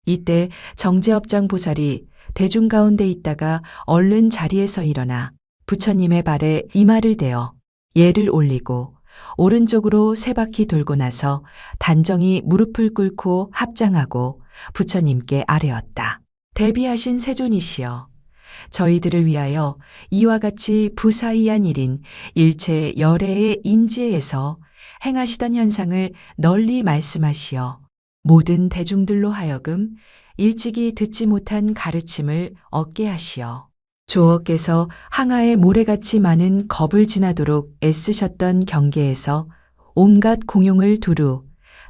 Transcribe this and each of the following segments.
이때 정제업장 보살이 대중 가운데 있다가 얼른 자리에서 일어나 부처님의 발에 이마를 대어 예를 올리고 오른쪽으로 세 바퀴 돌고 나서 단정히 무릎을 꿇고 합장하고 부처님께 아뢰었다. 대비하신 세존이시여, 저희들을 위하여 이와 같이 부사이한 일인 일체 열애의 인지에서 행하시던 현상을 널리 말씀하시어 모든 대중들로 하여금 일찍이 듣지 못한 가르침을 얻게 하시어 조어께서 항아에 모래같이 많은 겁을 지나도록 애쓰셨던 경계에서 온갖 공용을 두루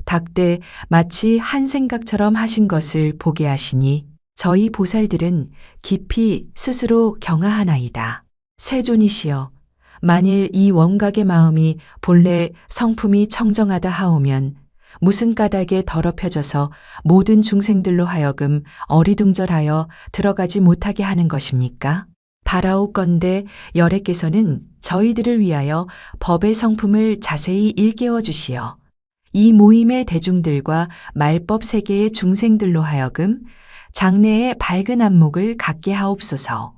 닭대 마치 한 생각처럼 하신 것을 보게 하시니 저희 보살들은 깊이 스스로 경하하나이다. 세존이시여, 만일 이 원각의 마음이 본래 성품이 청정하다 하오면 무슨 까닭에 더럽혀져서 모든 중생들로 하여금 어리둥절하여 들어가지 못하게 하는 것입니까? 바라오건대 열애께서는 저희들을 위하여 법의 성품을 자세히 일깨워 주시어 이 모임의 대중들과 말법 세계의 중생들로 하여금 장래의 밝은 안목을 갖게 하옵소서.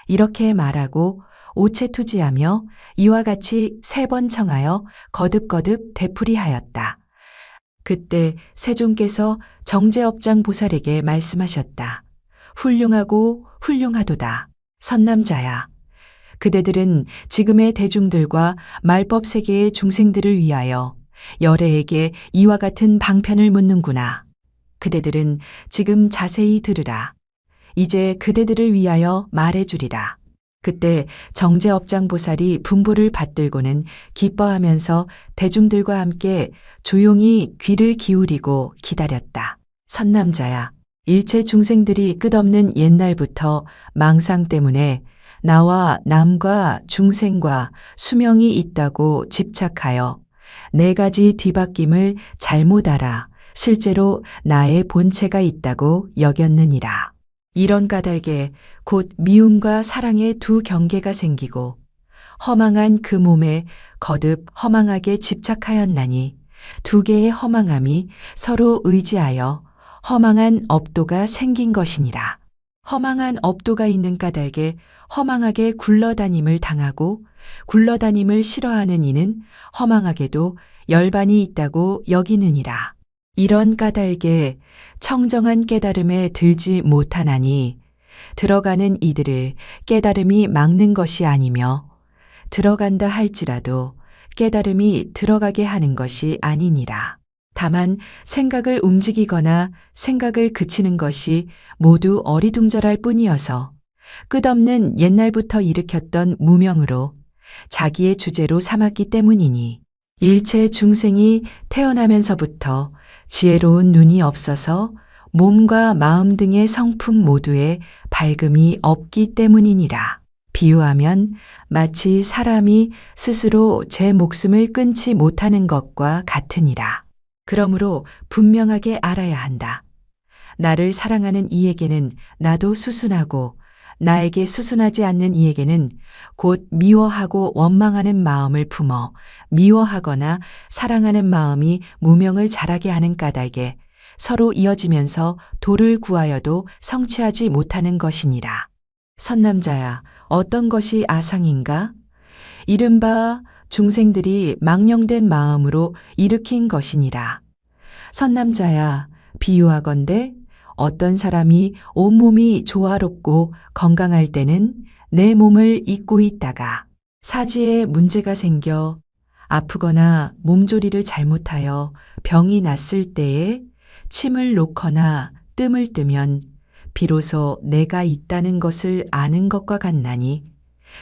이렇게 말하고 오체투지하며 이와 같이 3번 청하여 거듭거듭 되풀이하였다. 그때 세존께서 정제업장 보살에게 말씀하셨다. 훌륭하고 훌륭하도다. 선남자야, 그대들은 지금의 대중들과 말법 세계의 중생들을 위하여 열애에게 이와 같은 방편을 묻는구나. 그대들은 지금 자세히 들으라. 이제 그대들을 위하여 말해주리라. 그때 정제업장 보살이 분부를 받들고는 기뻐하면서 대중들과 함께 조용히 귀를 기울이고 기다렸다. 선남자야, 일체 중생들이 끝없는 옛날부터 망상 때문에 나와 남과 중생과 수명이 있다고 집착하여 4가지 뒤바뀜을 잘못 알아 실제로 나의 본체가 있다고 여겼느니라. 이런 까닭에 곧 미움과 사랑의 두 경계가 생기고 허망한 그 몸에 거듭 허망하게 집착하였나니 2개의 허망함이 서로 의지하여 허망한 업도가 생긴 것이니라. 허망한 업도가 있는 까닭에 허망하게 굴러다님을 당하고 굴러다님을 싫어하는 이는 허망하게도 열반이 있다고 여기느니라. 이런 까닭에 청정한 깨달음에 들지 못하나니 들어가는 이들을 깨달음이 막는 것이 아니며 들어간다 할지라도 깨달음이 들어가게 하는 것이 아니니라. 다만 생각을 움직이거나 생각을 그치는 것이 모두 어리둥절할 뿐이어서 끝없는 옛날부터 일으켰던 무명으로 자기의 주제로 삼았기 때문이니 일체 중생이 태어나면서부터 지혜로운 눈이 없어서 몸과 마음 등의 성품 모두에 밝음이 없기 때문이니라. 비유하면 마치 사람이 스스로 제 목숨을 끊지 못하는 것과 같으니라. 그러므로 분명하게 알아야 한다. 나를 사랑하는 이에게는 나도 수순하고 나에게 수순하지 않는 이에게는 곧 미워하고 원망하는 마음을 품어 미워하거나 사랑하는 마음이 무명을 자라게 하는 까닭에 서로 이어지면서 도를 구하여도 성취하지 못하는 것이니라. 선남자야, 어떤 것이 아상인가? 이른바 중생들이 망령된 마음으로 일으킨 것이니라. 선남자야, 비유하건대 어떤 사람이 온몸이 조화롭고 건강할 때는 내 몸을 잊고 있다가 사지에 문제가 생겨 아프거나 몸조리를 잘못하여 병이 났을 때에 침을 놓거나 뜸을 뜨면 비로소 내가 있다는 것을 아는 것과 같나니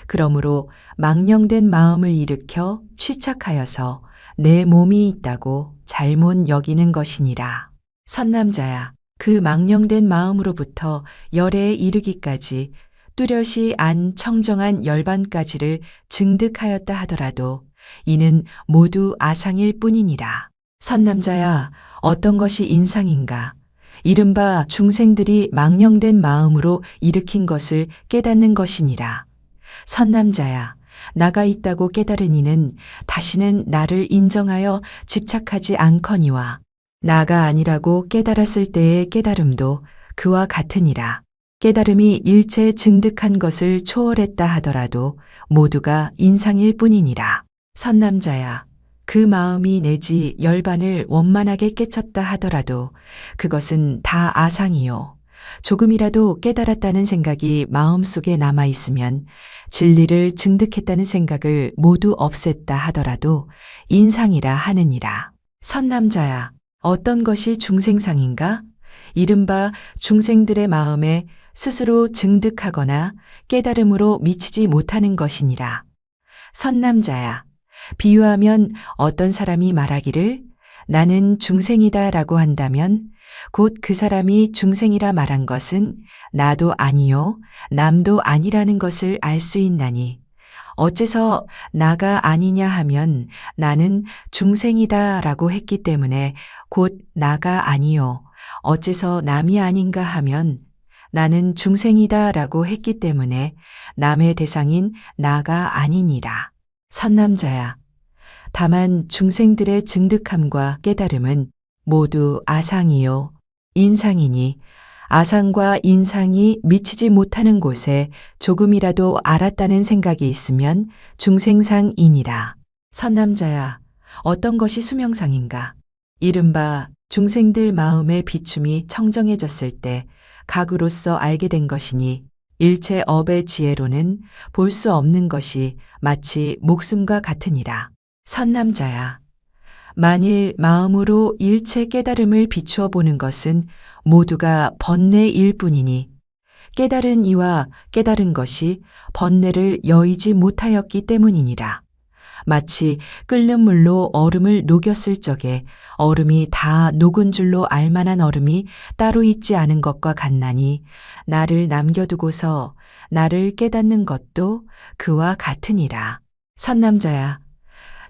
그러므로 망령된 마음을 일으켜 취착하여서 내 몸이 있다고 잘못 여기는 것이니라. 선남자야, 그 망령된 마음으로부터 열애에 이르기까지 뚜렷이 안 청정한 열반까지를 증득하였다 하더라도 이는 모두 아상일 뿐이니라. 선남자야, 어떤 것이 인상인가? 이른바 중생들이 망령된 마음으로 일으킨 것을 깨닫는 것이니라. 선남자야, 나가 있다고 깨달은 이는 다시는 나를 인정하여 집착하지 않거니와 나가 아니라고 깨달았을 때의 깨달음도 그와 같으니라. 깨달음이 일체 증득한 것을 초월했다 하더라도 모두가 인상일 뿐이니라. 선남자야, 그 마음이 내지 열반을 원만하게 깨쳤다 하더라도 그것은 다 아상이요. 조금이라도 깨달았다는 생각이 마음속에 남아 있으면 진리를 증득했다는 생각을 모두 없앴다 하더라도 인상이라 하느니라. 선남자야, 어떤 것이 중생상인가? 이른바 중생들의 마음에 스스로 증득하거나 깨달음으로 미치지 못하는 것이니라. 선남자야, 비유하면 어떤 사람이 말하기를 나는 중생이다 라고 한다면 곧 그 사람이 중생이라 말한 것은 나도 아니요, 남도 아니라는 것을 알 수 있나니 어째서 나가 아니냐 하면 나는 중생이다 라고 했기 때문에 곧 나가 아니요, 어째서 남이 아닌가 하면 나는 중생이다 라고 했기 때문에 남의 대상인 나가 아니니라. 선남자야, 다만 중생들의 증득함과 깨달음은 모두 아상이요, 인상이니 아상과 인상이 미치지 못하는 곳에 조금이라도 알았다는 생각이 있으면 중생상이니라. 선남자야, 어떤 것이 수명상인가? 이른바 중생들 마음의 비춤이 청정해졌을 때 각으로서 알게 된 것이니 일체 업의 지혜로는 볼 수 없는 것이 마치 목숨과 같으니라. 선남자야, 만일 마음으로 일체 깨달음을 비추어 보는 것은 모두가 번뇌일 뿐이니 깨달은 이와 깨달은 것이 번뇌를 여의지 못하였기 때문이니라. 마치 끓는 물로 얼음을 녹였을 적에 얼음이 다 녹은 줄로 알만한 얼음이 따로 있지 않은 것과 같나니 나를 남겨두고서 나를 깨닫는 것도 그와 같으니라. 선남자야,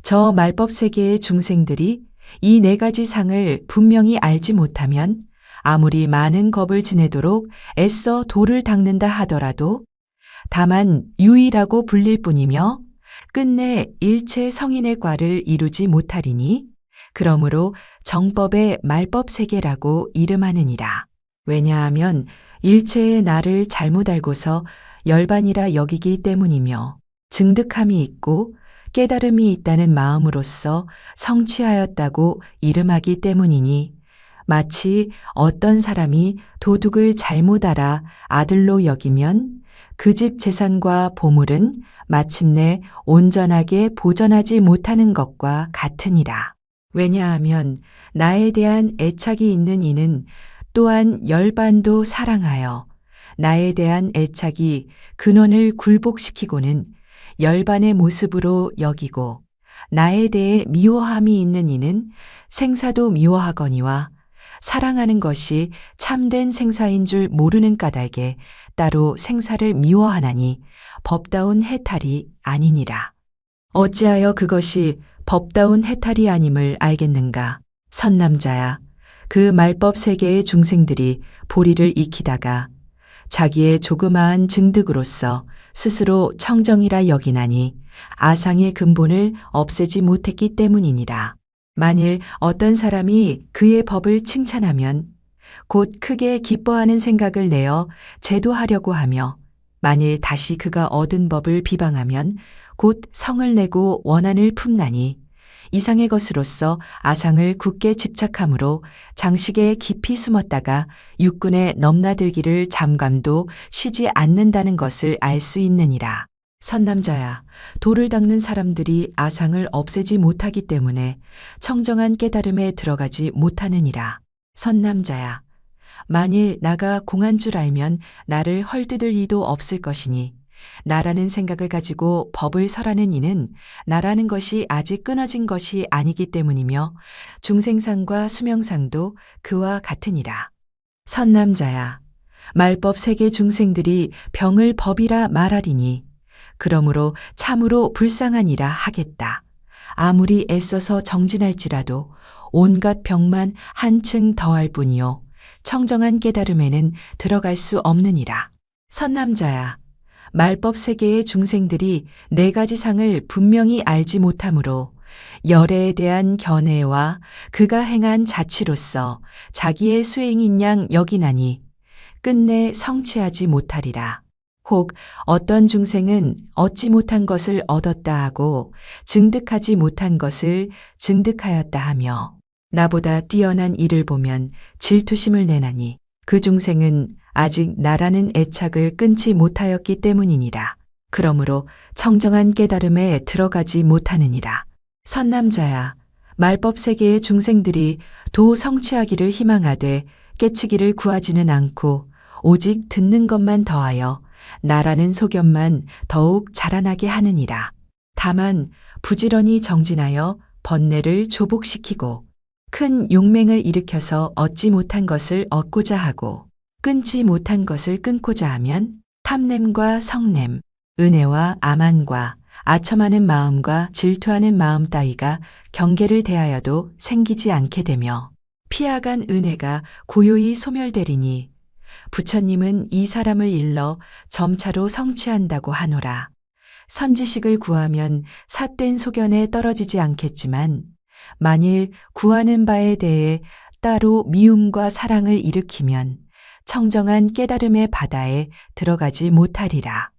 저 말법 세계의 중생들이 이 네 가지 상을 분명히 알지 못하면 아무리 많은 겁을 지내도록 애써 돌을 닦는다 하더라도 다만 유의라고 불릴 뿐이며 끝내 일체 성인의 과를 이루지 못하리니 그러므로 정법의 말법 세계라고 이름하느니라. 왜냐하면 일체의 나를 잘못 알고서 열반이라 여기기 때문이며 증득함이 있고 깨달음이 있다는 마음으로써 성취하였다고 이름하기 때문이니 마치 어떤 사람이 도둑을 잘못 알아 아들로 여기면 그 집 재산과 보물은 마침내 온전하게 보전하지 못하는 것과 같으니라. 왜냐하면 나에 대한 애착이 있는 이는 또한 열반도 사랑하여 나에 대한 애착이 근원을 굴복시키고는 열반의 모습으로 여기고 나에 대해 미워함이 있는 이는 생사도 미워하거니와 사랑하는 것이 참된 생사인 줄 모르는 까닭에 따로 생사를 미워하나니 법다운 해탈이 아니니라. 어찌하여 그것이 법다운 해탈이 아님을 알겠는가? 선남자야, 그 말법 세계의 중생들이 보리를 익히다가 자기의 조그마한 증득으로서 스스로 청정이라 여기나니 아상의 근본을 없애지 못했기 때문이니라. 만일 어떤 사람이 그의 법을 칭찬하면 곧 크게 기뻐하는 생각을 내어 제도하려고 하며 만일 다시 그가 얻은 법을 비방하면 곧 성을 내고 원한을 품나니 이상의 것으로서 아상을 굳게 집착함으로 장식에 깊이 숨었다가 육군에 넘나들기를 잠감도 쉬지 않는다는 것을 알 수 있느니라. 선남자야, 돌을 닦는 사람들이 아상을 없애지 못하기 때문에 청정한 깨달음에 들어가지 못하느니라. 선남자야, 만일 나가 공한 줄 알면 나를 헐뜯을 이도 없을 것이니 나라는 생각을 가지고 법을 설하는 이는 나라는 것이 아직 끊어진 것이 아니기 때문이며 중생상과 수명상도 그와 같으니라. 선남자야, 말법 세계 중생들이 병을 법이라 말하리니 그러므로 참으로 불쌍하니라 하겠다. 아무리 애써서 정진할지라도 온갖 병만 한층 더할 뿐이요 청정한 깨달음에는 들어갈 수 없느니라. 선남자야, 말법 세계의 중생들이 네 가지 상을 분명히 알지 못하므로 열애에 대한 견해와 그가 행한 자치로서 자기의 수행인 양 여기나니 끝내 성취하지 못하리라. 혹 어떤 중생은 얻지 못한 것을 얻었다 하고 증득하지 못한 것을 증득하였다 하며 나보다 뛰어난 이를 보면 질투심을 내나니 그 중생은 아직 나라는 애착을 끊지 못하였기 때문이니라. 그러므로 청정한 깨달음에 들어가지 못하느니라. 선남자야, 말법 세계의 중생들이 도 성취하기를 희망하되 깨치기를 구하지는 않고 오직 듣는 것만 더하여 나라는 소견만 더욱 자라나게 하느니라. 다만 부지런히 정진하여 번뇌를 조복시키고 큰 용맹을 일으켜서 얻지 못한 것을 얻고자 하고 끊지 못한 것을 끊고자 하면 탐냄과 성냄, 은혜와 아만과 아첨하는 마음과 질투하는 마음 따위가 경계를 대하여도 생기지 않게 되며 피하간 은혜가 고요히 소멸되리니 부처님은 이 사람을 일러 점차로 성취한다고 하노라. 선지식을 구하면 삿된 소견에 떨어지지 않겠지만 만일 구하는 바에 대해 따로 미움과 사랑을 일으키면 청정한 깨달음의 바다에 들어가지 못하리라.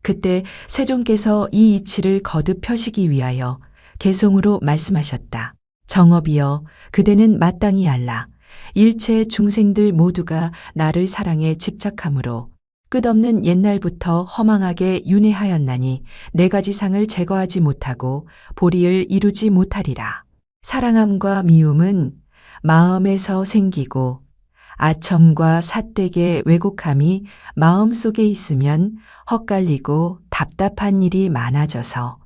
그때 세존께서 이 이치를 거듭 펴시기 위하여 개송으로 말씀하셨다. 정업이여, 그대는 마땅히 알라. 일체 중생들 모두가 나를 사랑에 집착하므로 끝없는 옛날부터 허망하게 윤회하였나니 네 가지 상을 제거하지 못하고 보리를 이루지 못하리라. 사랑함과 미움은 마음에서 생기고 아첨과 삿되게 왜곡함이 마음속에 있으면 헛갈리고 답답한 일이 많아져서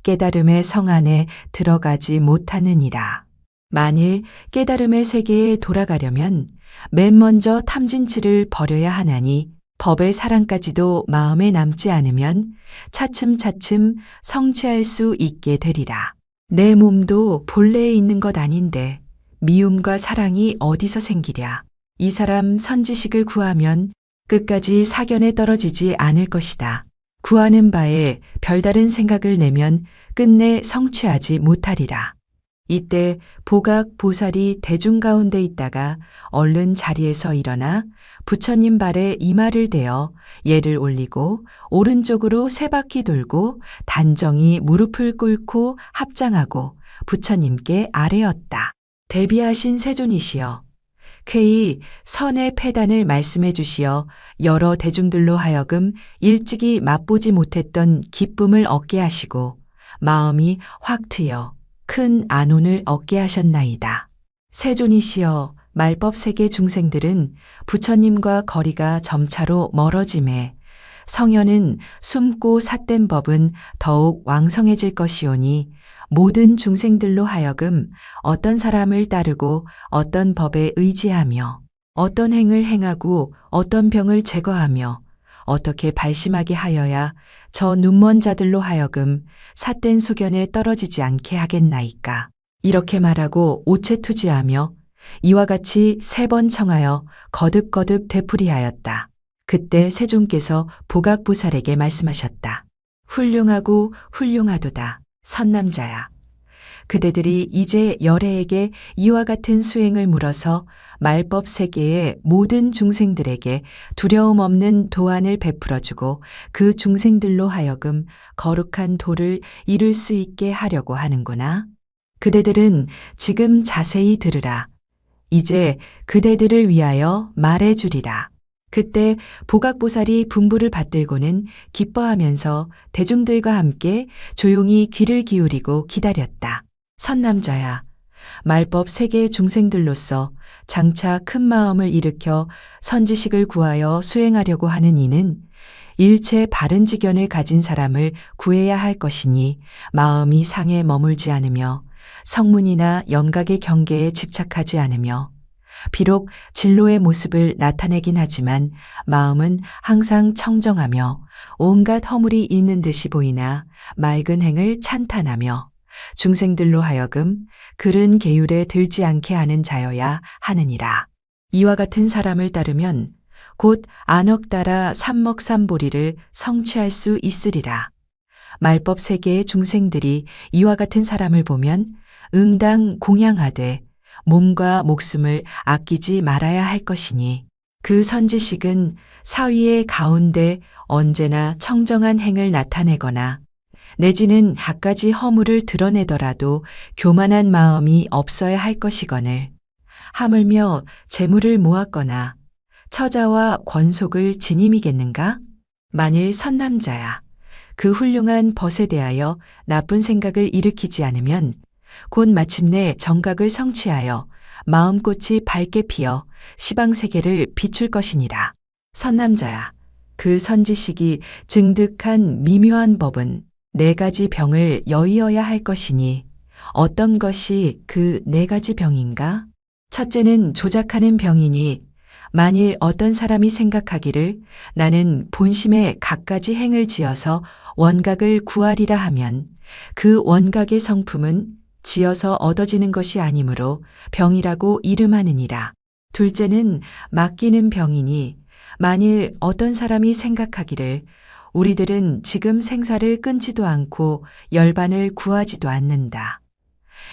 깨달음의 성 안에 들어가지 못하느니라. 만일 깨달음의 세계에 돌아가려면 맨 먼저 탐진치를 버려야 하나니 법의 사랑까지도 마음에 남지 않으면 차츰차츰 성취할 수 있게 되리라. 내 몸도 본래에 있는 것 아닌데 미움과 사랑이 어디서 생기랴. 이 사람 선지식을 구하면 끝까지 사견에 떨어지지 않을 것이다. 구하는 바에 별다른 생각을 내면 끝내 성취하지 못하리라. 이때 보각 보살이 대중 가운데 있다가 얼른 자리에서 일어나 부처님 발에 이마를 대어 예를 올리고 오른쪽으로 세 바퀴 돌고 단정히 무릎을 꿇고 합장하고 부처님께 아뢰었다. 대비하신 세존이시여, 쾌히 선의 패단을 말씀해 주시어 여러 대중들로 하여금 일찍이 맛보지 못했던 기쁨을 얻게 하시고 마음이 확 트여 큰 안온을 얻게 하셨나이다. 세존이시여, 말법 세계 중생들은 부처님과 거리가 점차로 멀어짐에 성현은 숨고 삿된 법은 더욱 왕성해질 것이오니 모든 중생들로 하여금 어떤 사람을 따르고 어떤 법에 의지하며 어떤 행을 행하고 어떤 병을 제거하며 어떻게 발심하게 하여야 저 눈먼 자들로 하여금 삿된 소견에 떨어지지 않게 하겠나이까. 이렇게 말하고 오체투지하며 이와 같이 3번 청하여 거듭거듭 되풀이하였다. 그때 세존께서 보각보살에게 말씀하셨다. 훌륭하고 훌륭하도다. 선남자야. 그대들이 이제 열애에게 이와 같은 수행을 물어서 말법 세계의 모든 중생들에게 두려움 없는 도안을 베풀어주고 그 중생들로 하여금 거룩한 도를 이룰 수 있게 하려고 하는구나. 그대들은 지금 자세히 들으라. 이제 그대들을 위하여 말해주리라. 그때 보각보살이 분부를 받들고는 기뻐하면서 대중들과 함께 조용히 귀를 기울이고 기다렸다. 선남자야, 말법 세계 중생들로서 장차 큰 마음을 일으켜 선지식을 구하여 수행하려고 하는 이는 일체 바른 지견을 가진 사람을 구해야 할 것이니 마음이 상에 머물지 않으며 성문이나 연각의 경계에 집착하지 않으며 비록 진로의 모습을 나타내긴 하지만 마음은 항상 청정하며 온갖 허물이 있는 듯이 보이나 맑은 행을 찬탄하며 중생들로 하여금 그른 계율에 들지 않게 하는 자여야 하느니라. 이와 같은 사람을 따르면 곧 안억 따라 삼먹삼보리를 성취할 수 있으리라. 말법 세계의 중생들이 이와 같은 사람을 보면 응당 공양하되 몸과 목숨을 아끼지 말아야 할 것이니 그 선지식은 사위의 가운데 언제나 청정한 행을 나타내거나 내지는 갖가지 허물을 드러내더라도 교만한 마음이 없어야 할 것이거늘 하물며 재물을 모았거나 처자와 권속을 지님이겠는가? 만일 선남자야 그 훌륭한 벗에 대하여 나쁜 생각을 일으키지 않으면 곧 마침내 정각을 성취하여 마음꽃이 밝게 피어 시방세계를 비출 것이니라. 선남자야 그 선지식이 증득한 미묘한 법은 4가지 병을 여의어야 할 것이니 어떤 것이 그 4가지 병인가? 첫째는 조작하는 병이니 만일 어떤 사람이 생각하기를 나는 본심에 갖가지 행을 지어서 원각을 구하리라 하면 그 원각의 성품은 지어서 얻어지는 것이 아니므로 병이라고 이름하느니라. 둘째는 맡기는 병이니 만일 어떤 사람이 생각하기를 우리들은 지금 생사를 끊지도 않고 열반을 구하지도 않는다.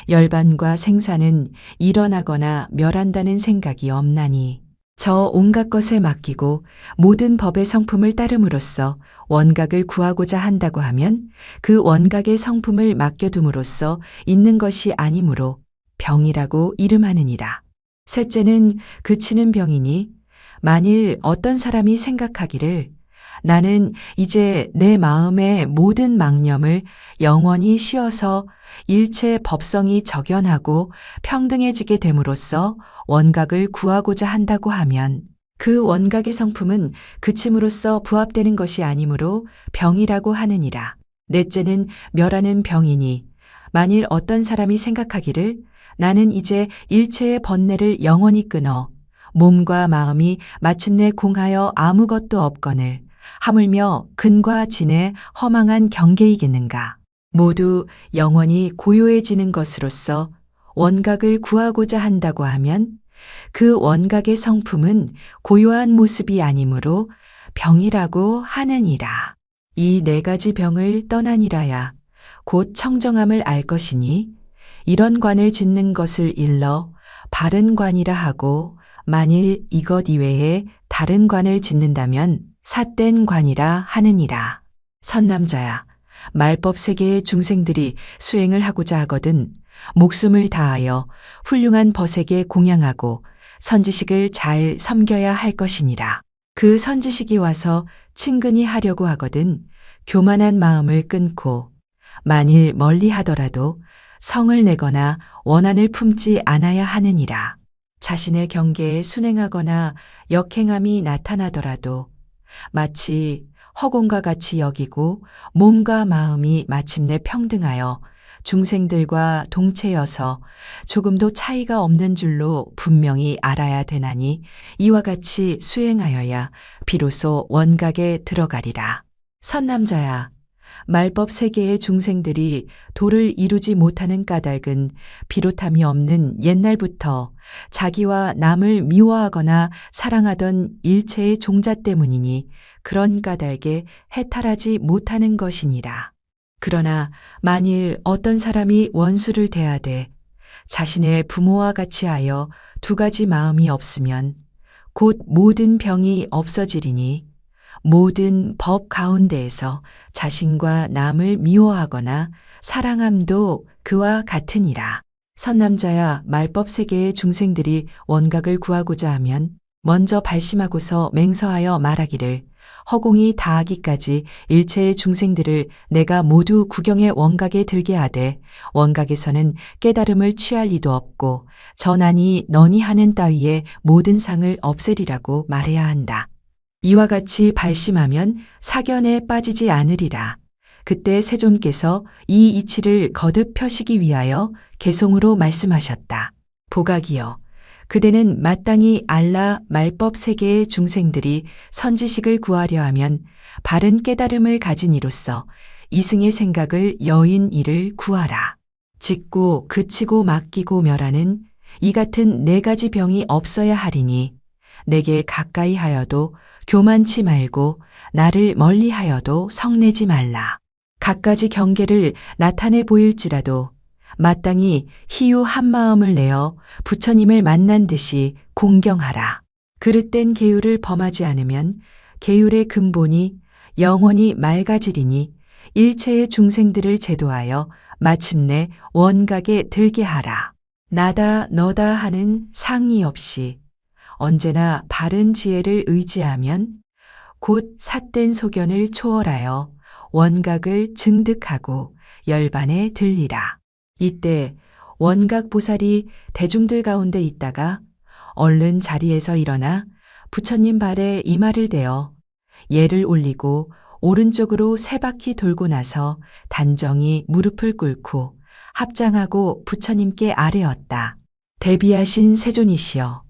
열반과 생사는 일어나거나 멸한다는 생각이 없나니 저 온갖 것에 맡기고 모든 법의 성품을 따름으로써 원각을 구하고자 한다고 하면 그 원각의 성품을 맡겨둠으로써 있는 것이 아니므로 병이라고 이름하느니라. 셋째는 그치는 병이니 만일 어떤 사람이 생각하기를 나는 이제 내 마음의 모든 망념을 영원히 쉬어서 일체 법성이 적연하고 평등해지게 됨으로써 원각을 구하고자 한다고 하면 그 원각의 성품은 그침으로써 부합되는 것이 아니므로 병이라고 하느니라. 넷째는 멸하는 병이니 만일 어떤 사람이 생각하기를 나는 이제 일체의 번뇌를 영원히 끊어 몸과 마음이 마침내 공하여 아무것도 없거늘 하물며 근과 진의 허망한 경계이겠는가. 모두 영원히 고요해지는 것으로서 원각을 구하고자 한다고 하면 그 원각의 성품은 고요한 모습이 아니므로 병이라고 하느니라. 이 4가지 병을 떠나니라야 곧 청정함을 알 것이니 이런 관을 짓는 것을 일러 바른 관이라 하고 만일 이것 이외에 다른 관을 짓는다면 삿된 관이라 하느니라. 선남자야 말법 세계의 중생들이 수행을 하고자 하거든 목숨을 다하여 훌륭한 벗에게 공양하고 선지식을 잘 섬겨야 할 것이니라. 그 선지식이 와서 친근히 하려고 하거든 교만한 마음을 끊고 만일 멀리 하더라도 성을 내거나 원한을 품지 않아야 하느니라. 자신의 경계에 순행하거나 역행함이 나타나더라도 마치 허공과 같이 여기고 몸과 마음이 마침내 평등하여 중생들과 동체여서 조금도 차이가 없는 줄로 분명히 알아야 되나니 이와 같이 수행하여야 비로소 원각에 들어가리라. 선남자야 말법 세계의 중생들이 도를 이루지 못하는 까닭은 비롯함이 없는 옛날부터 자기와 남을 미워하거나 사랑하던 일체의 종자 때문이니 그런 까닭에 해탈하지 못하는 것이니라. 그러나 만일 어떤 사람이 원수를 대하되 자신의 부모와 같이 하여 2가지 마음이 없으면 곧 모든 병이 없어지리니 모든 법 가운데에서 자신과 남을 미워하거나 사랑함도 그와 같으니라. 선남자야 말법 세계의 중생들이 원각을 구하고자 하면 먼저 발심하고서 맹서하여 말하기를 허공이 다하기까지 일체의 중생들을 내가 모두 구경의 원각에 들게 하되 원각에서는 깨달음을 취할 리도 없고 전하니 너니 하는 따위의 모든 상을 없애리라고 말해야 한다. 이와 같이 발심하면 사견에 빠지지 않으리라. 그때 세존께서 이 이치를 거듭 펴시기 위하여 개송으로 말씀하셨다. 보각이여, 그대는 마땅히 알라 말법 세계의 중생들이 선지식을 구하려 하면 바른 깨달음을 가진 이로써 이승의 생각을 여인 이를 구하라. 짓고 그치고 맡기고 멸하는 이 같은 4가지 병이 없어야 하리니 내게 가까이 하여도 교만치 말고 나를 멀리 하여도 성내지 말라. 갖가지 경계를 나타내 보일지라도 마땅히 희유 한 마음을 내어 부처님을 만난 듯이 공경하라. 그릇된 계율을 범하지 않으면 계율의 근본이 영원히 맑아지리니 일체의 중생들을 제도하여 마침내 원각에 들게 하라. 나다 너다 하는 상의 없이 언제나 바른 지혜를 의지하면 곧 삿된 소견을 초월하여 원각을 증득하고 열반에 들리라. 이때 원각 보살이 대중들 가운데 있다가 얼른 자리에서 일어나 부처님 발에 이마를 대어 예를 올리고 오른쪽으로 세 바퀴 돌고 나서 단정히 무릎을 꿇고 합장하고 부처님께 아뢰었다. 대비하신 세존이시여,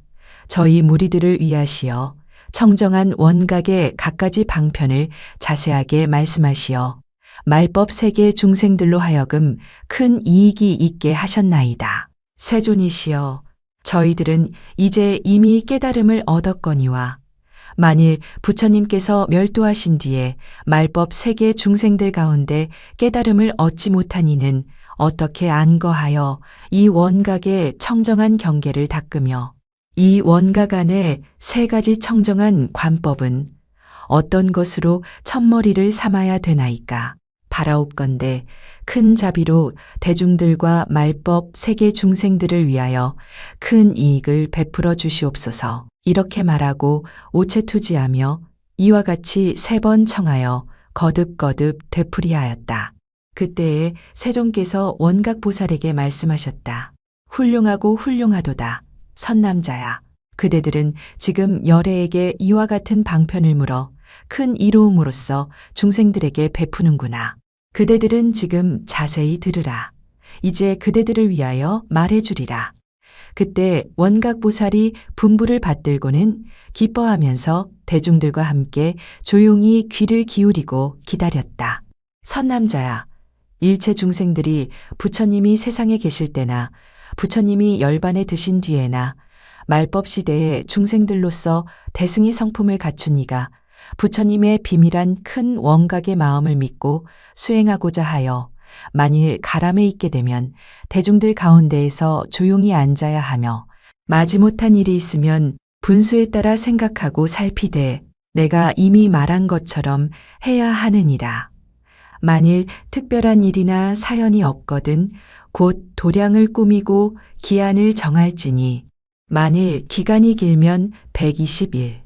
저희 무리들을 위하시어 청정한 원각의 갖가지 방편을 자세하게 말씀하시어 말법 세계 중생들로 하여금 큰 이익이 있게 하셨나이다. 세존이시여, 저희들은 이제 이미 깨달음을 얻었거니와 만일 부처님께서 멸도하신 뒤에 말법 세계 중생들 가운데 깨달음을 얻지 못한 이는 어떻게 안거하여 이 원각의 청정한 경계를 닦으며 이 원각 안에 세 가지 청정한 관법은 어떤 것으로 첫머리를 삼아야 되나이까? 바라옵건대 큰 자비로 대중들과 말법 세계 중생들을 위하여 큰 이익을 베풀어 주시옵소서. 이렇게 말하고 오체투지하며 이와 같이 3번 청하여 거듭거듭 되풀이하였다. 그때에 세존께서 원각보살에게 말씀하셨다. 훌륭하고 훌륭하도다. 선남자야. 그대들은 지금 열애에게 이와 같은 방편을 물어 큰 이로움으로써 중생들에게 베푸는구나. 그대들은 지금 자세히 들으라. 이제 그대들을 위하여 말해주리라. 그때 원각보살이 분부를 받들고는 기뻐하면서 대중들과 함께 조용히 귀를 기울이고 기다렸다. 선남자야, 일체 중생들이 부처님이 세상에 계실 때나 부처님이 열반에 드신 뒤에나 말법 시대의 중생들로서 대승의 성품을 갖춘 이가 부처님의 비밀한 큰 원각의 마음을 믿고 수행하고자 하여 만일 가람에 있게 되면 대중들 가운데에서 조용히 앉아야 하며 마지못한 일이 있으면 분수에 따라 생각하고 살피되 내가 이미 말한 것처럼 해야 하느니라. 만일 특별한 일이나 사연이 없거든 곧 도량을 꾸미고 기한을 정할지니 만일 기간이 길면 120일,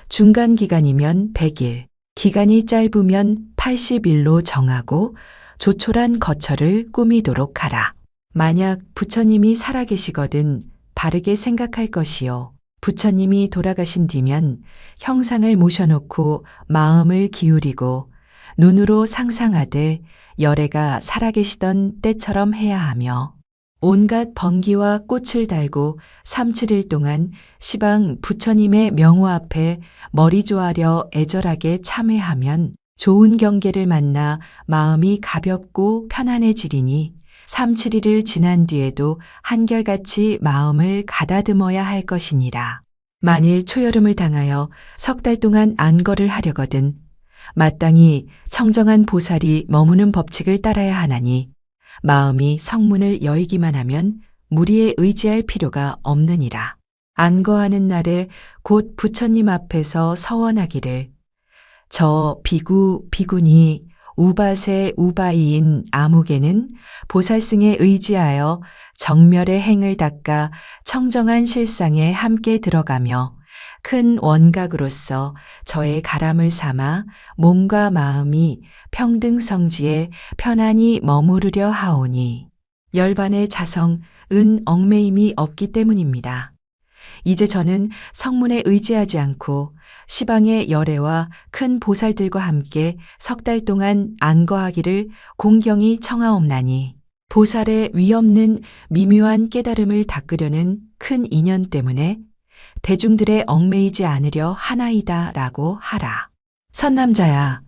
중간 기간이면 100일, 기간이 짧으면 80일로 정하고 조촐한 거처를 꾸미도록 하라. 만약 부처님이 살아계시거든 바르게 생각할 것이요. 부처님이 돌아가신 뒤면 형상을 모셔놓고 마음을 기울이고 눈으로 상상하되 열애가 살아계시던 때처럼 해야 하며 온갖 번기와 꽃을 달고 3, 7일 동안 시방 부처님의 명호 앞에 머리 조아려 애절하게 참회하면 좋은 경계를 만나 마음이 가볍고 편안해지리니 3, 7일을 지난 뒤에도 한결같이 마음을 가다듬어야 할 것이니라. 만일 초여름을 당하여 3달 동안 안거를 하려거든 마땅히 청정한 보살이 머무는 법칙을 따라야 하나니 마음이 성문을 여의기만 하면 무리에 의지할 필요가 없느니라. 안거하는 날에 곧 부처님 앞에서 서원하기를 저 비구 비구니 우바세 우바이인 아무개는 보살승에 의지하여 정멸의 행을 닦아 청정한 실상에 함께 들어가며 큰 원각으로서 저의 가람을 삼아 몸과 마음이 평등성지에 편안히 머무르려 하오니 열반의 자성, 은 얽매임이 없기 때문입니다. 이제 저는 성문에 의지하지 않고 시방의 열애와 큰 보살들과 함께 3달 동안 안거하기를 공경히 청하옵나니 보살의 위없는 미묘한 깨달음을 닦으려는 큰 인연 때문에 대중들의 얽매이지 않으려 하나이다 라고 하라. 선남자야,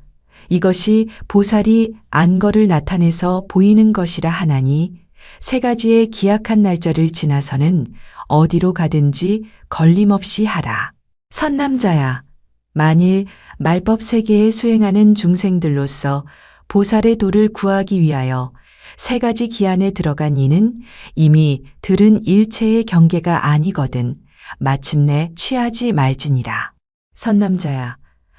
이것이 보살이 안거를 나타내서 보이는 것이라 하나니 3가지의 기약한 날짜를 지나서는 어디로 가든지 걸림없이 하라. 선남자야, 만일 말법 세계에 수행하는 중생들로서 보살의 도를 구하기 위하여 세 가지 기안에 들어간 이는 이미 들은 일체의 경계가 아니거든 마침내 취하지 말지니라. 선남자야,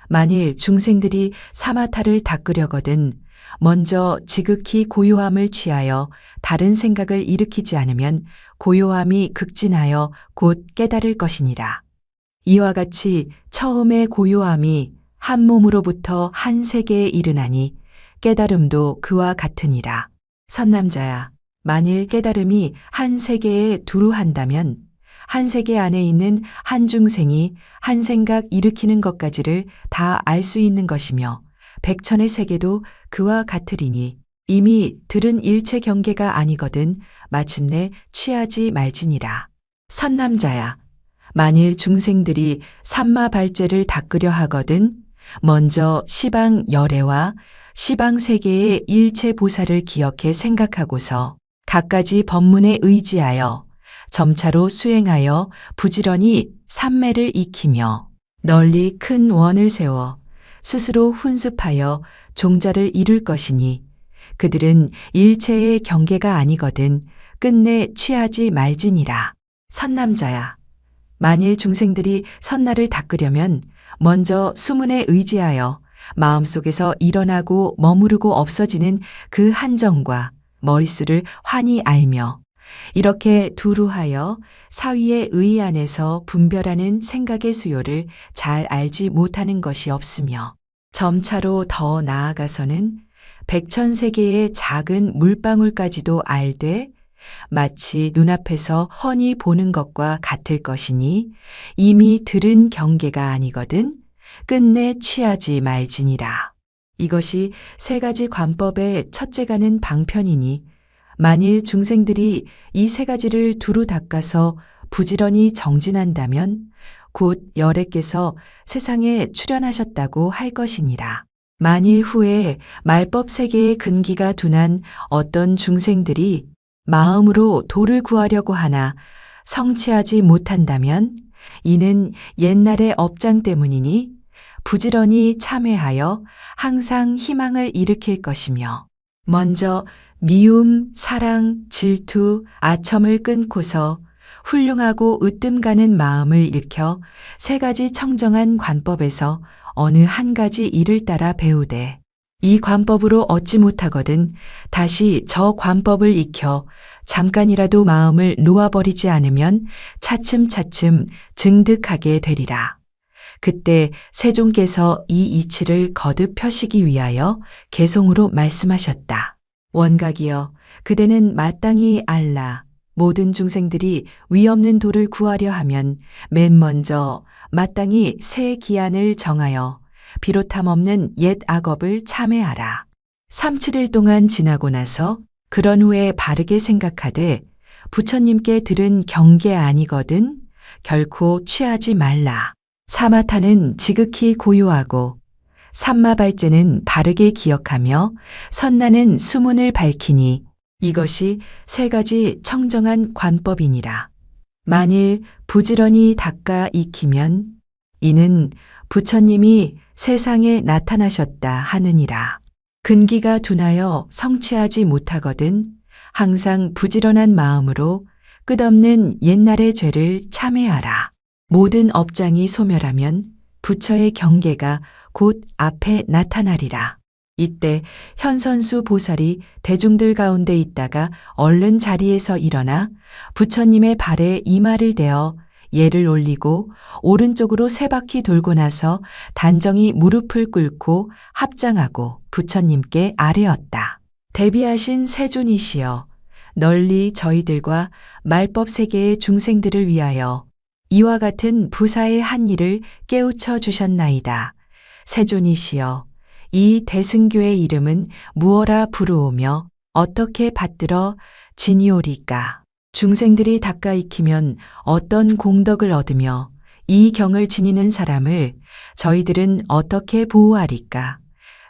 만일 중생들이 사마타를 닦으려거든 먼저 지극히 고요함을 취하여 다른 생각을 일으키지 않으면 고요함이 극진하여 곧 깨달을 것이니라. 이와 같이 처음의 고요함이 한 몸으로부터 한 세계에 이르나니 깨달음도 그와 같으니라. 선남자야, 만일 깨달음이 한 세계에 두루 한다면 한 세계 안에 있는 한 중생이 한 생각 일으키는 것까지를 다 알 수 있는 것이며 백천의 세계도 그와 같으리니 이미 들은 일체 경계가 아니거든 마침내 취하지 말지니라. 선남자야, 만일 중생들이 삼마발제를 닦으려 하거든 먼저 시방 열애와 시방 세계의 일체 보살을 기억해 생각하고서 갖가지 법문에 의지하여 점차로 수행하여 부지런히 삼매를 익히며 널리 큰 원을 세워 스스로 훈습하여 종자를 이룰 것이니 그들은 일체의 경계가 아니거든 끝내 취하지 말지니라. 선남자야, 만일 중생들이 선나를 닦으려면 먼저 수문에 의지하여 마음속에서 일어나고 머무르고 없어지는 그 한정과 머릿수를 환히 알며 이렇게 두루하여 사위의 의 안에서 분별하는 생각의 수요를 잘 알지 못하는 것이 없으며 점차로 더 나아가서는 백천세계의 작은 물방울까지도 알되 마치 눈앞에서 훤히 보는 것과 같을 것이니 이미 들은 경계가 아니거든 끝내 취하지 말지니라. 이것이 세 가지 관법의 첫째가는 방편이니 만일 중생들이 이 세 가지를 두루 닦아서 부지런히 정진한다면 곧 열애께서 세상에 출현하셨다고 할 것이니라. 만일 후에 말법 세계의 근기가 둔한 어떤 중생들이 마음으로 도를 구하려고 하나 성취하지 못한다면 이는 옛날의 업장 때문이니 부지런히 참회하여 항상 희망을 일으킬 것이며 먼저 미움, 사랑, 질투, 아첨을 끊고서 훌륭하고 으뜸 가는 마음을 일으켜 세 가지 청정한 관법에서 어느 한 가지 일을 따라 배우되 이 관법으로 얻지 못하거든 다시 저 관법을 익혀 잠깐이라도 마음을 놓아버리지 않으면 차츰차츰 증득하게 되리라. 그때 세종께서 이 이치를 거듭 펴시기 위하여 개송으로 말씀하셨다. 원각이여, 그대는 마땅히 알라. 모든 중생들이 위없는 도를 구하려 하면 맨 먼저 마땅히 새 기한을 정하여 비롯함 없는 옛 악업을 참회하라. 3, 7일 동안 지나고 나서 그런 후에 바르게 생각하되 부처님께 들은 경계 아니거든 결코 취하지 말라. 사마타는 지극히 고요하고 삼마발제는 바르게 기억하며 선나는 수문을 밝히니 이것이 세 가지 청정한 관법이니라. 만일 부지런히 닦아 익히면 이는 부처님이 세상에 나타나셨다 하느니라. 근기가 둔하여 성취하지 못하거든 항상 부지런한 마음으로 끝없는 옛날의 죄를 참회하라. 모든 업장이 소멸하면 부처의 경계가 곧 앞에 나타나리라. 이때 현선수 보살이 대중들 가운데 있다가 얼른 자리에서 일어나 부처님의 발에 이마를 대어 예를 올리고 오른쪽으로 세 바퀴 돌고 나서 단정히 무릎을 꿇고 합장하고 부처님께 아뢰었다. 대비하신 세존이시여, 널리 저희들과 말법 세계의 중생들을 위하여 이와 같은 부사의 한 일을 깨우쳐 주셨나이다. 세존이시여, 이 대승교의 이름은 무어라 부르오며 어떻게 받들어 지니오리까? 중생들이 닦아 익히면 어떤 공덕을 얻으며 이 경을 지니는 사람을 저희들은 어떻게 보호하리까?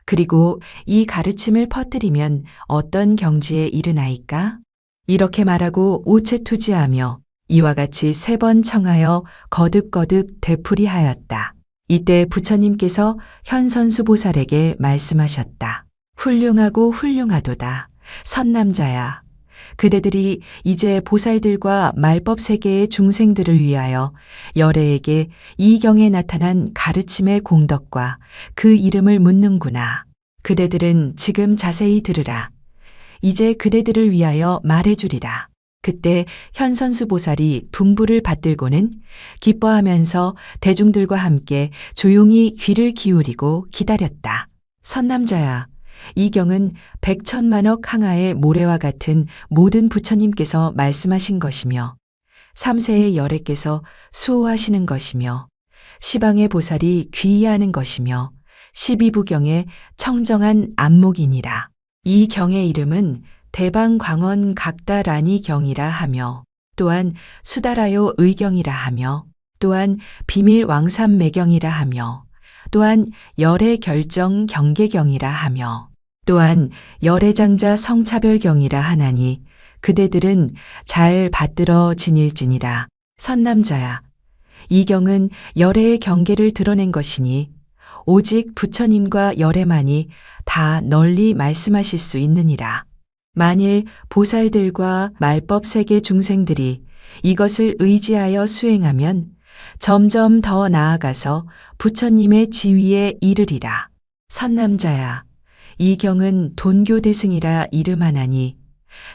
그리고 이 가르침을 퍼뜨리면 어떤 경지에 이르나이까? 이렇게 말하고 오체투지하며 이와 같이 3번 청하여 거듭거듭 되풀이하였다. 이때 부처님께서 현선수보살에게 말씀하셨다. 훌륭하고 훌륭하도다. 선남자야. 그대들이 이제 보살들과 말법 세계의 중생들을 위하여 열애에게 이 경에 나타난 가르침의 공덕과 그 이름을 묻는구나. 그대들은 지금 자세히 들으라. 이제 그대들을 위하여 말해주리라. 그때 현선수 보살이 분부를 받들고는 기뻐하면서 대중들과 함께 조용히 귀를 기울이고 기다렸다. 선남자야, 이 경은 백천만억 항아의 모래와 같은 모든 부처님께서 말씀하신 것이며 삼세의 열애께서 수호하시는 것이며 시방의 보살이 귀의하는 것이며 12부경의 청정한 안목이니라. 이 경의 이름은 대방광원 각다라니 경이라 하며 또한 수다라요 의경이라 하며 또한 비밀 왕삼매경이라 하며 또한 열애 결정 경계경이라 하며 또한 열애장자 성차별경이라 하나니 그대들은 잘 받들어 지닐지니라. 선남자야, 이 경은 열애의 경계를 드러낸 것이니 오직 부처님과 열애만이 다 널리 말씀하실 수 있느니라. 만일 보살들과 말법 세계 중생들이 이것을 의지하여 수행하면 점점 더 나아가서 부처님의 지위에 이르리라. 선남자야, 이 경은 돈교대승이라 이름하나니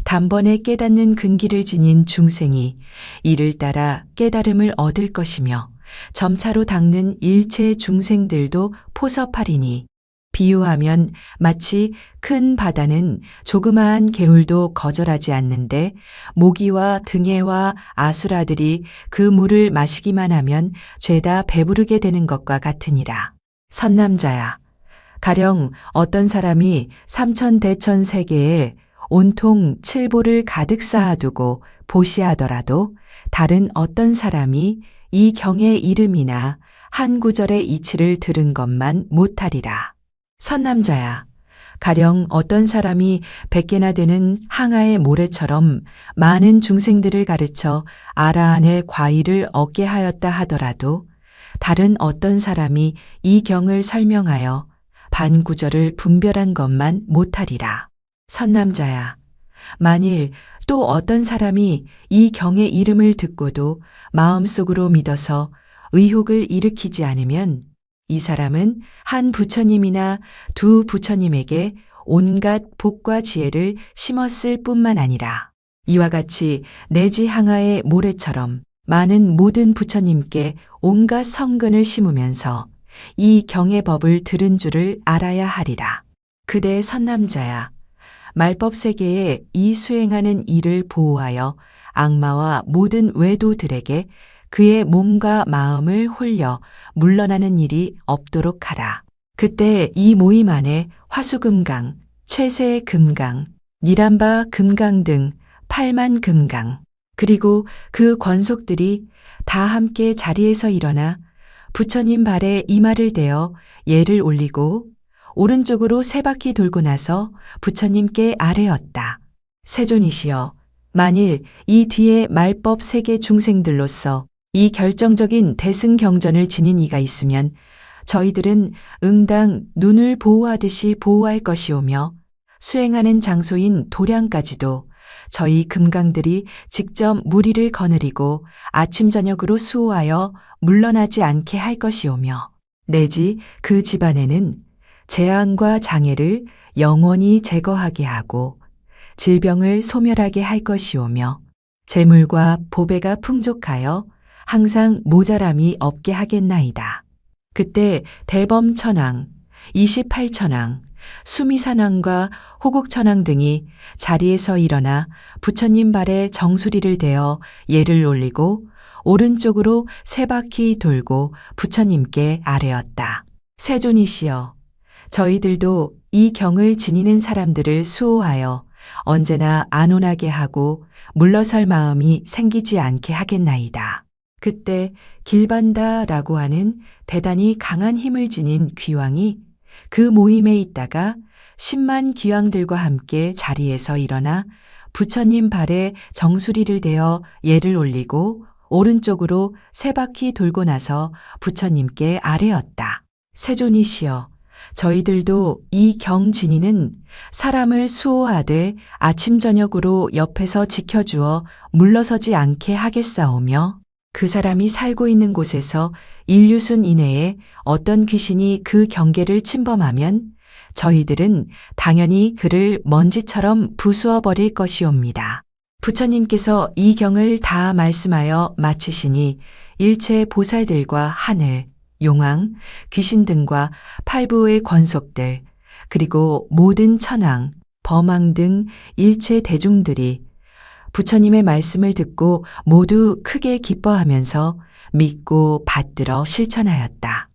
단번에 깨닫는 근기를 지닌 중생이 이를 따라 깨달음을 얻을 것이며 점차로 닦는 일체 중생들도 포섭하리니 비유하면 마치 큰 바다는 조그마한 개울도 거절하지 않는데 모기와 등해와 아수라들이 그 물을 마시기만 하면 죄다 배부르게 되는 것과 같으니라. 선남자야, 가령 어떤 사람이 삼천대천 세계에 온통 칠보를 가득 쌓아두고 보시하더라도 다른 어떤 사람이 이 경의 이름이나 한 구절의 이치를 들은 것만 못하리라. 선남자야, 가령 어떤 사람이 100개나 되는 항아의 모래처럼 많은 중생들을 가르쳐 아라한의 과의를 얻게 하였다 하더라도 다른 어떤 사람이 이 경을 설명하여 반구절을 분별한 것만 못하리라. 선남자야, 만일 또 어떤 사람이 이 경의 이름을 듣고도 마음속으로 믿어서 의혹을 일으키지 않으면 이 사람은 한 부처님이나 두 부처님에게 온갖 복과 지혜를 심었을 뿐만 아니라 이와 같이 내지 항아의 모래처럼 많은 모든 부처님께 온갖 성근을 심으면서 이 경의 법을 들은 줄을 알아야 하리라. 그대 선남자야, 말법 세계에 이 수행하는 일을 보호하여 악마와 모든 외도들에게 그의 몸과 마음을 홀려 물러나는 일이 없도록 하라. 그때 이 모임 안에 화수금강, 최세금강, 니람바 금강 등 8만 금강, 그리고 그 권속들이 다 함께 자리에서 일어나 부처님 발에 이마를 대어 예를 올리고 오른쪽으로 3바퀴 돌고 나서 부처님께 아뢰었다. 세존이시여, 만일 이 뒤에 말법 세계 중생들로서 이 결정적인 대승경전을 지닌 이가 있으면 저희들은 응당 눈을 보호하듯이 보호할 것이오며 수행하는 장소인 도량까지도 저희 금강들이 직접 무리를 거느리고 아침 저녁으로 수호하여 물러나지 않게 할 것이오며 내지 그 집안에는 재앙과 장애를 영원히 제거하게 하고 질병을 소멸하게 할 것이오며 재물과 보배가 풍족하여 항상 모자람이 없게 하겠나이다. 그때 대범천왕, 28천왕, 수미산왕과 호국천왕 등이 자리에서 일어나 부처님 발에 정수리를 대어 예를 올리고 오른쪽으로 3바퀴 돌고 부처님께 아뢰었다. 세존이시여, 저희들도 이 경을 지니는 사람들을 수호하여 언제나 안온하게 하고 물러설 마음이 생기지 않게 하겠나이다. 그때 길반다라고 하는 대단히 강한 힘을 지닌 귀왕이 그 모임에 있다가 10만 귀왕들과 함께 자리에서 일어나 부처님 발에 정수리를 대어 예를 올리고 오른쪽으로 3바퀴 돌고 나서 부처님께 아뢰었다. 세존이시여, 저희들도 이 경진이는 사람을 수호하되 아침 저녁으로 옆에서 지켜주어 물러서지 않게 하겠사오며 그 사람이 살고 있는 곳에서 인류순 이내에 어떤 귀신이 그 경계를 침범하면 저희들은 당연히 그를 먼지처럼 부수어 버릴 것이옵니다. 부처님께서 이 경을 다 말씀하여 마치시니 일체 보살들과 하늘, 용왕, 귀신 등과 팔부의 권속들, 그리고 모든 천왕, 범왕 등 일체 대중들이 부처님의 말씀을 듣고 모두 크게 기뻐하면서 믿고 받들어 실천하였다.